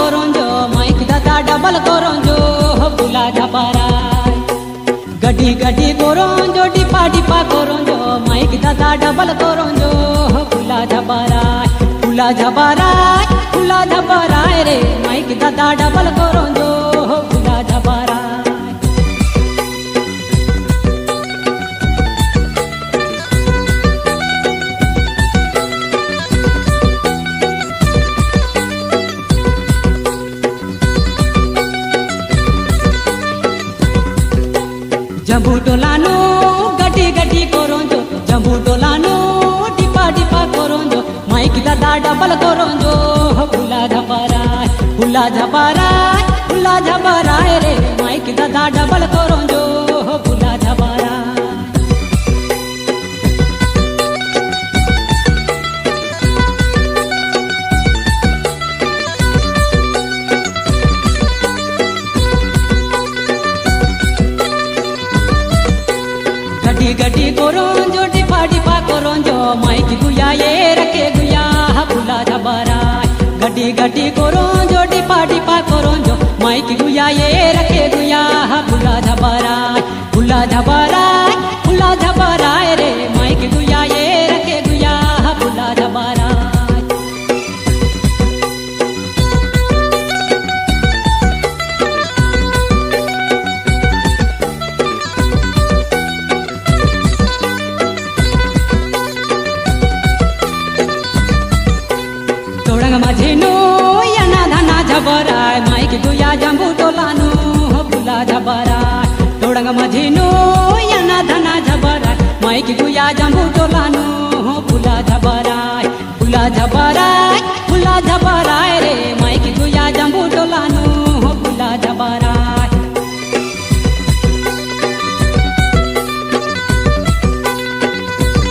करो जो माइक दादा डबल करो जो फुला झपारा गड्डी गड्डी करो जो डिपा डिपा करो जो माइक दादा डबल करो जो फुला झपारा फुला झपारा फुला झपारा रे माइक दादा डबल करो जो फुला झपारा जम्बू टोलानो गड्डी गड्डी करो जो जम्बू टोलानो डिपा डिपा करो जो माइक दादा डबल करो जो फुला झपारा फुला झपारा फुला झपारा रे माइक दादा डबल करो जो फुला झपारा गड्डी गड्डी करो जो डिपा डिपा करो जो माइक गुया ये रखे गुया फुला झपारा गड्डी गड्डी करो जो डिपा डिपा करो जो माइक गुया ये रखे गुया फुला झपारा फुला झपारा फुला झपारा रे माइक गुया ये रखे गुया फुला झपारा माझेनो याना धाना झबरा माइक गुया जम्बू टोलानो फुला झपारा तोड़ंग माझेनो याना धाना झबरा माइक गुया जम्बू टोलानो फुला झपारा फुला झपारा